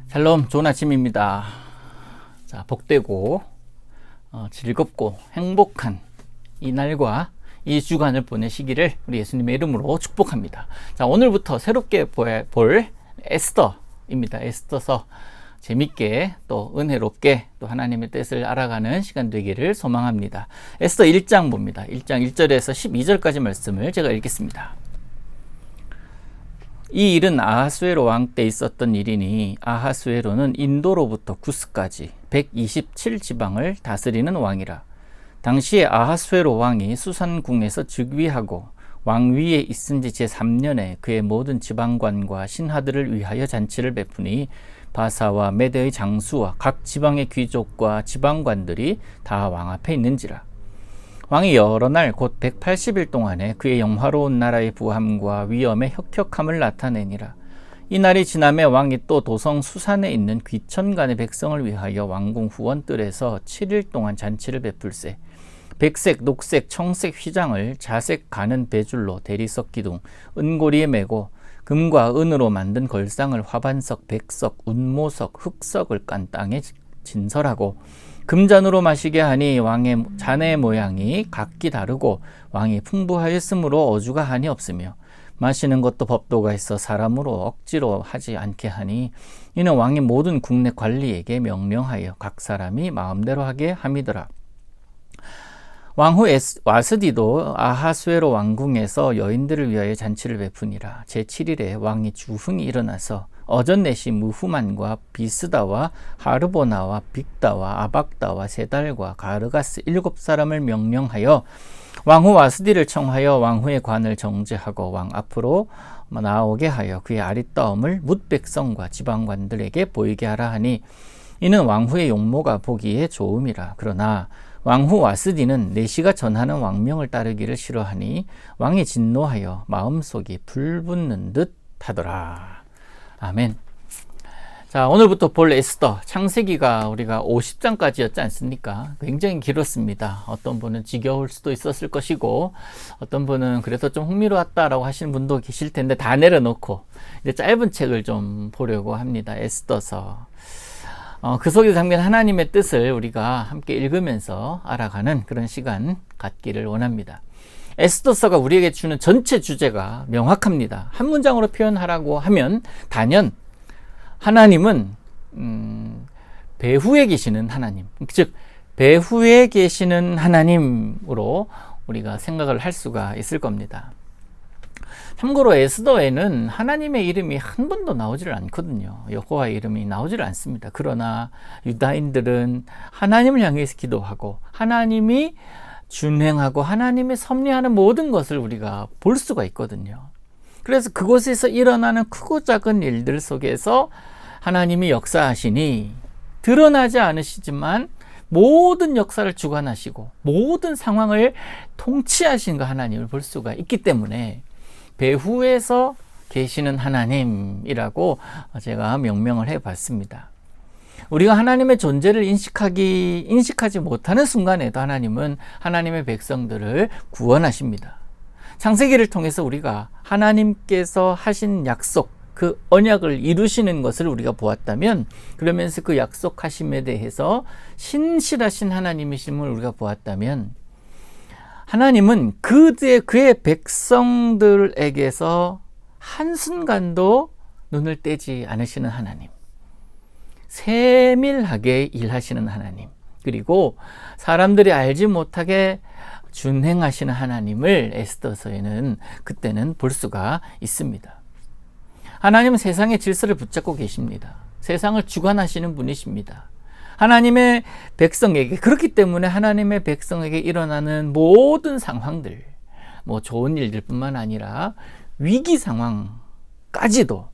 샬롬, 좋은 아침입니다. 자, 복되고 즐겁고 행복한 이 날과 이 주간을 보내시기를 우리 예수님의 이름으로 축복합니다. 자, 오늘부터 새롭게 볼 에스더입니다. 에스더서 재밌게 또 은혜롭게 또 하나님의 뜻을 알아가는 시간 되기를 소망합니다. 에스더 1장 봅니다. 1장 1절에서 12절까지 말씀을 제가 읽겠습니다. 이 일은 아하수에로 왕 때 있었던 일이니 아하수에로는 인도로부터 구스까지 127지방을 다스리는 왕이라. 당시에 아하수에로 왕이 수산궁에서 즉위하고 왕위에 있은 지 제3년에 그의 모든 지방관과 신하들을 위하여 잔치를 베푸니 바사와 메대의 장수와 각 지방의 귀족과 지방관들이 다 왕 앞에 있는지라. 왕이 여러 날 곧 180일 동안에 그의 영화로운 나라의 부함과 위엄의 혁혁함을 나타내니라. 이 날이 지나매 왕이 또 도성 수산에 있는 귀천간의 백성을 위하여 왕궁 후원뜰에서 7일 동안 잔치를 베풀세. 백색, 녹색, 청색 휘장을 자색 가는 배줄로 대리석 기둥, 은고리에 메고 금과 은으로 만든 걸상을 화반석, 백석, 운모석, 흑석을 깐 땅에 진설하고 금잔으로 마시게 하니 왕의 잔의 모양이 각기 다르고 왕이 풍부하였으므로 어주가 한이 없으며 마시는 것도 법도가 있어 사람으로 억지로 하지 않게 하니 이는 왕이 모든 국내 관리에게 명령하여 각 사람이 마음대로 하게 함이더라. 왕후 와스디도 아하수에로 왕궁에서 여인들을 위하여 잔치를 베푸니라. 제7일에 왕이 주흥이 일어나서 어전넷이 무후만과 비스다와 하르보나와 빅다와 아박다와 세달과 가르가스 7사람을 명령하여 왕후 와스디를 청하여 왕후의 관을 정제하고 왕 앞으로 나오게 하여 그의 아리따움을 뭇 백성과 지방관들에게 보이게 하라 하니 이는 왕후의 용모가 보기에 좋음이라. 그러나 왕후 와스디는 내시가 전하는 왕명을 따르기를 싫어하니 왕이 진노하여 마음속이 불붙는 듯 하더라. 아멘. 자, 오늘부터 볼 에스더 창세기가 우리가 50장까지였지 않습니까? 굉장히 길었습니다. 어떤 분은 지겨울 수도 있었을 것이고 어떤 분은 그래서 좀 흥미로웠다라고 하시는 분도 계실 텐데 다 내려놓고 이제 짧은 책을 좀 보려고 합니다. 에스더서. 그 속에서 담긴 하나님의 뜻을 우리가 함께 읽으면서 알아가는 그런 시간 갖기를 원합니다. 에스더서가 우리에게 주는 전체 주제가 명확합니다. 한 문장으로 표현하라고 하면 단연 하나님은 배후에 계시는 하나님, 즉 배후에 계시는 하나님으로 우리가 생각을 할 수가 있을 겁니다. 참고로 에스더에는 하나님의 이름이 한 번도 나오지를 않거든요. 여호와의 이름이 나오지를 않습니다. 그러나 유다인들은 하나님을 향해서 기도하고 하나님이 준행하고 하나님의 섭리하는 모든 것을 우리가 볼 수가 있거든요. 그래서 그곳에서 일어나는 크고 작은 일들 속에서 하나님이 역사하시니 드러나지 않으시지만 모든 역사를 주관하시고 모든 상황을 통치하신 그 하나님을 볼 수가 있기 때문에 배후에서 계시는 하나님이라고 제가 명명을 해봤습니다. 우리가 하나님의 존재를 인식하지 못하는 순간에도 하나님은 하나님의 백성들을 구원하십니다. 창세기를 통해서 우리가 하나님께서 하신 약속, 그 언약을 이루시는 것을 우리가 보았다면, 그러면서 그 약속하심에 대해서 신실하신 하나님이심을 우리가 보았다면, 하나님은 그의 백성들에게서 한순간도 눈을 떼지 않으시는 하나님, 세밀하게 일하시는 하나님, 그리고 사람들이 알지 못하게 준행하시는 하나님을 에스더서에는 그때는 볼 수가 있습니다. 하나님은 세상의 질서를 붙잡고 계십니다. 세상을 주관하시는 분이십니다. 하나님의 백성에게, 그렇기 때문에 하나님의 백성에게 일어나는 모든 상황들, 좋은 일들 뿐만 아니라 위기 상황까지도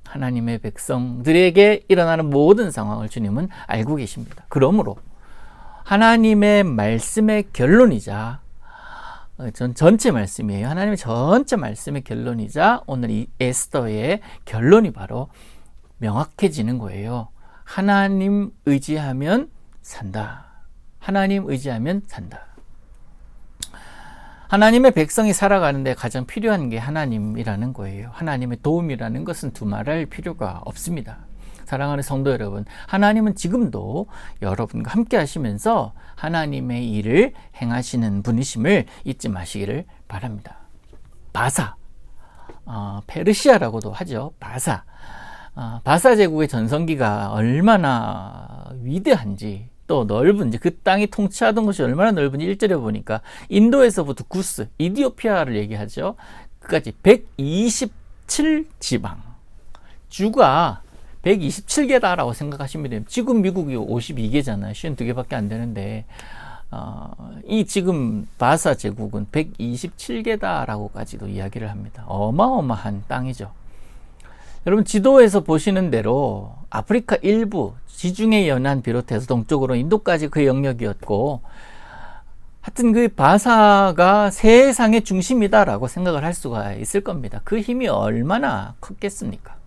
하나님의 백성들에게 일어나는 모든 상황을 주님은 알고 계십니다. 그러므로 하나님의 말씀의 결론이자, 전체 말씀이에요. 하나님의 전체 말씀의 결론이자 오늘 이 에스더의 결론이 바로 명확해지는 거예요. 하나님 의지하면 산다. 하나님 의지하면 산다. 하나님의 백성이 살아가는데 가장 필요한 게 하나님이라는 거예요. 하나님의 도움이라는 것은 두말할 필요가 없습니다. 사랑하는 성도 여러분, 하나님은 지금도 여러분과 함께 하시면서 하나님의 일을 행하시는 분이심을 잊지 마시기를 바랍니다. 바사, 페르시아라고도 하죠. 바사 제국의 전성기가 얼마나 위대한지, 또 넓은, 그 땅이 통치하던 것이 얼마나 넓은지 1절에 보니까 인도에서부터 구스, 이디오피아를 얘기하죠. 그까지 127지방, 주가 127개다라고 생각하시면 돼요. 지금 미국이 52개잖아요. 52개밖에 안 되는데 이 지금 바사 제국은 127개다라고까지도 이야기를 합니다. 어마어마한 땅이죠. 여러분, 지도에서 보시는 대로 아프리카 일부, 지중해 연안 비롯해서 동쪽으로 인도까지 그 영역이었고, 하여튼 그 바사가 세상의 중심이다라고 생각을 할 수가 있을 겁니다. 그 힘이 얼마나 컸겠습니까?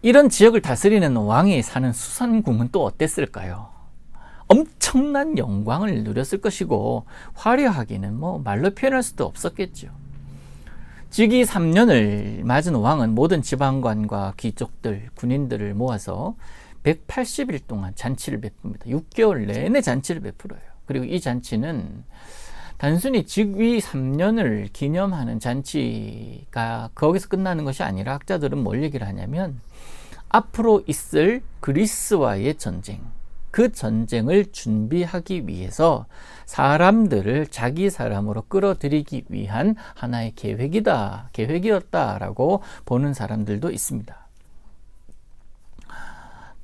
이런 지역을 다스리는 왕이 사는 수산궁은 또 어땠을까요? 엄청난 영광을 누렸을 것이고, 화려하기는 말로 표현할 수도 없었겠죠. 즉위 3년을 맞은 왕은 모든 지방관과 귀족들, 군인들을 모아서 180일 동안 잔치를 베풉니다. 6개월 내내 잔치를 베풀어요. 그리고 이 잔치는 단순히 즉위 3년을 기념하는 잔치가 거기서 끝나는 것이 아니라, 학자들은 뭘 얘기를 하냐면 앞으로 있을 그리스와의 전쟁, 그 전쟁을 준비하기 위해서 사람들을 자기 사람으로 끌어들이기 위한 하나의 계획이었다라고 보는 사람들도 있습니다.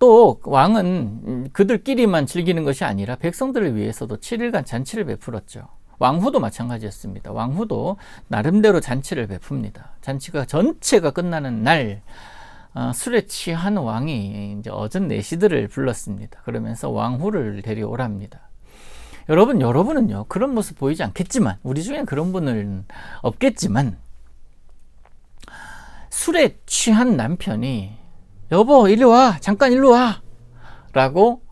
또 왕은 그들끼리만 즐기는 것이 아니라 백성들을 위해서도 7일간 잔치를 베풀었죠. 왕후도 마찬가지였습니다. 왕후도 나름대로 잔치를 베풉니다. 잔치가 전체가 끝나는 날 술에 취한 왕이 이제 어전 내시들을 불렀습니다. 그러면서 왕후를 데려오랍니다. 여러분은요, 그런 모습 보이지 않겠지만, 우리 중에 그런 분은 없겠지만, 술에 취한 남편이 여보 이리 와, 잠깐 일로 와 라고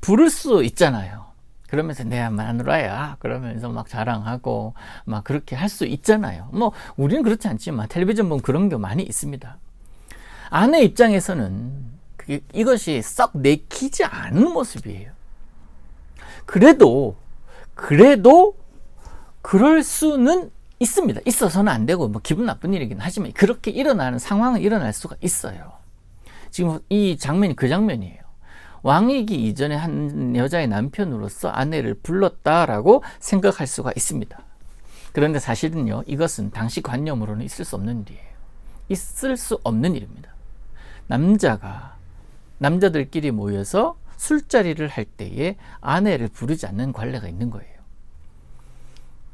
부를 수 있잖아요. 그러면서 내 마누라야 그러면서 막 자랑하고 막 그렇게 할 수 있잖아요. 우리는 그렇지 않지만 텔레비전 보면 그런 게 많이 있습니다. 아내 입장에서는 이것이 썩 내키지 않은 모습이에요. 그래도 그럴 수는 있습니다. 있어서는 안 되고 기분 나쁜 일이긴 하지만 그렇게 일어나는 상황은 일어날 수가 있어요. 지금 이 장면이 그 장면이에요. 왕이기 이전에 한 여자의 남편으로서 아내를 불렀다라고 생각할 수가 있습니다. 그런데 사실은요, 이것은 당시 관념으로는 있을 수 없는 일이에요. 있을 수 없는 일입니다. 남자들끼리 모여서 술자리를 할 때에 아내를 부르지 않는 관례가 있는 거예요.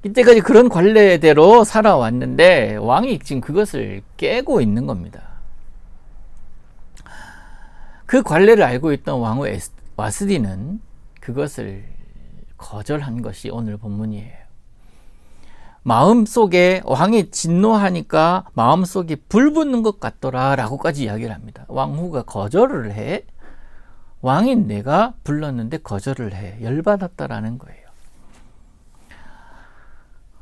이때까지 그런 관례대로 살아왔는데 왕이 지금 그것을 깨고 있는 겁니다. 그 관례를 알고 있던 왕후 와스디는 그것을 거절한 것이 오늘 본문이에요. 마음속에 왕이 진노하니까 마음속에 불 붙는 것 같더라 라고까지 이야기를 합니다. 왕후가 거절을 해. 왕인 내가 불렀는데 거절을 해. 열받았다라는 거예요.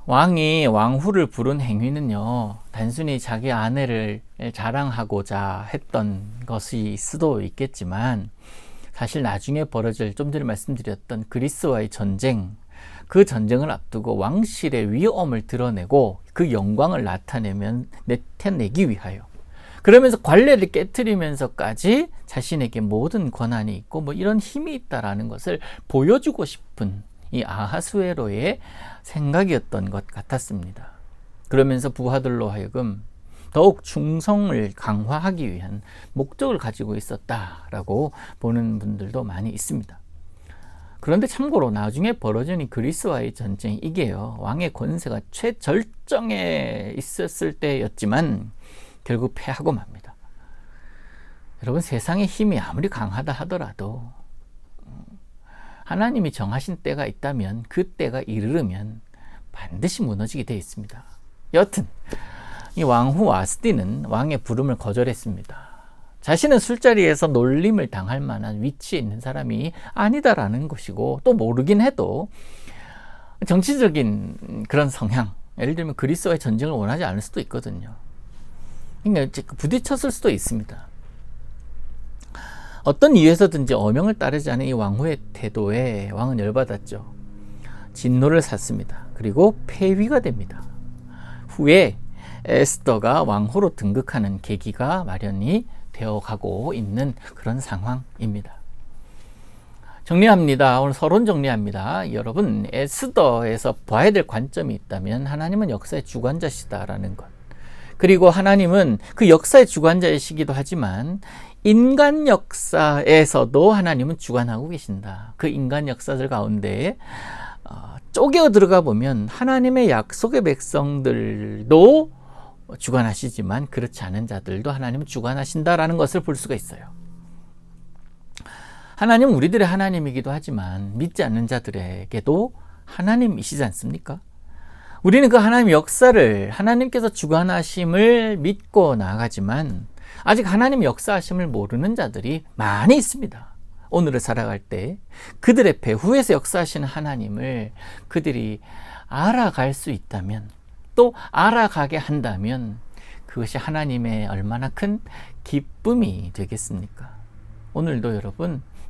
왕이 왕후를 부른 행위는요, 단순히 자기 아내를 자랑하고자 했던 것일 수도 있겠지만, 사실 나중에 벌어질, 좀 전에 말씀드렸던 그리스와의 전쟁, 그 전쟁을 앞두고 왕실의 위엄을 드러내고 그 영광을 나타내기 위하여, 그러면서 관례를 깨트리면서까지 자신에게 모든 권한이 있고 이런 힘이 있다라는 것을 보여주고 싶은 이 아하수에로의 생각이었던 것 같았습니다. 그러면서 부하들로 하여금 더욱 충성을 강화하기 위한 목적을 가지고 있었다라고 보는 분들도 많이 있습니다. 그런데 참고로 나중에 벌어진 이 그리스와의 전쟁, 이게요, 왕의 권세가 최절정에 있었을 때였지만 결국 패하고 맙니다. 여러분, 세상의 힘이 아무리 강하다 하더라도 하나님이 정하신 때가 있다면 그 때가 이르르면 반드시 무너지게 되어 있습니다. 여튼 이 왕후 와스디는 왕의 부름을 거절했습니다. 자신은 술자리에서 놀림을 당할 만한 위치에 있는 사람이 아니다라는 것이고, 또 모르긴 해도 정치적인 그런 성향, 예를 들면 그리스와의 전쟁을 원하지 않을 수도 있거든요. 그러니까 부딪혔을 수도 있습니다. 어떤 이유에서든지 어명을 따르지 않은 이 왕후의 태도에 왕은 열받았죠. 진노를 샀습니다. 그리고 폐위가 됩니다. 후에 에스더가 왕후로 등극하는 계기가 마련이 되어가고 있는 그런 상황입니다. 정리합니다. 오늘 서론 정리합니다. 여러분, 에스더에서 봐야 될 관점이 있다면 하나님은 역사의 주관자시다라는 것. 그리고 하나님은 그 역사의 주관자이시기도 하지만 인간 역사에서도 하나님은 주관하고 계신다. 그 인간 역사들 가운데 쪼개어 들어가 보면 하나님의 약속의 백성들도 주관하시지만 그렇지 않은 자들도 하나님은 주관하신다라는 것을 볼 수가 있어요. 하나님은 우리들의 하나님이기도 하지만 믿지 않는 자들에게도 하나님이시지 않습니까? 우리는 그 하나님의 역사를, 하나님께서 주관하심을 믿고 나아가지만 아직 하나님의 역사하심을 모르는 자들이 많이 있습니다. 오늘을 살아갈 때 그들의 배후에서 역사하시는 하나님을 그들이 알아갈 수 있다면, 또 알아가게 한다면 그것이 하나님의 얼마나 큰 기쁨이 되겠습니까? 오늘도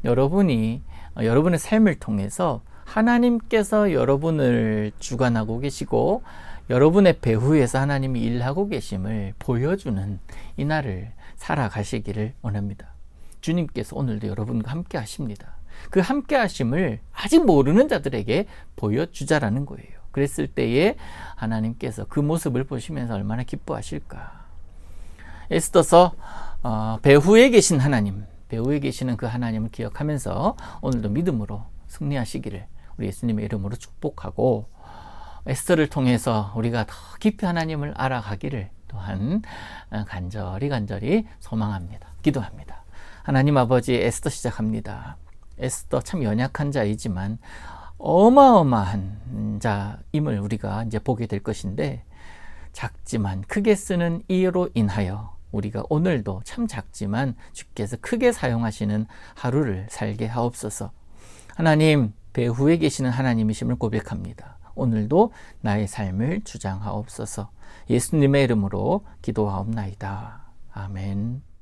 여러분이 여러분의 삶을 통해서 하나님께서 여러분을 주관하고 계시고 여러분의 배후에서 하나님이 일하고 계심을 보여주는 이 날을 살아가시기를 원합니다. 주님께서 오늘도 여러분과 함께 하십니다. 그 함께 하심을 아직 모르는 자들에게 보여주자라는 거예요. 그랬을 때에 하나님께서 그 모습을 보시면서 얼마나 기뻐하실까. 에스더서 배후에 계신 하나님, 배후에 계시는 그 하나님을 기억하면서 오늘도 믿음으로 승리하시기를 우리 예수님의 이름으로 축복하고, 에스더를 통해서 우리가 더 깊이 하나님을 알아가기를 또한 간절히 소망합니다. 기도합니다. 하나님 아버지, 에스더 시작합니다. 에스더 참 연약한 자이지만 어마어마한 자임을 우리가 이제 보게 될 것인데, 작지만 크게 쓰는 이로 인하여 우리가 오늘도 참 작지만 주께서 크게 사용하시는 하루를 살게 하옵소서. 하나님, 배후에 계시는 하나님이심을 고백합니다. 오늘도 나의 삶을 주장하옵소서. 예수님의 이름으로 기도하옵나이다. 아멘.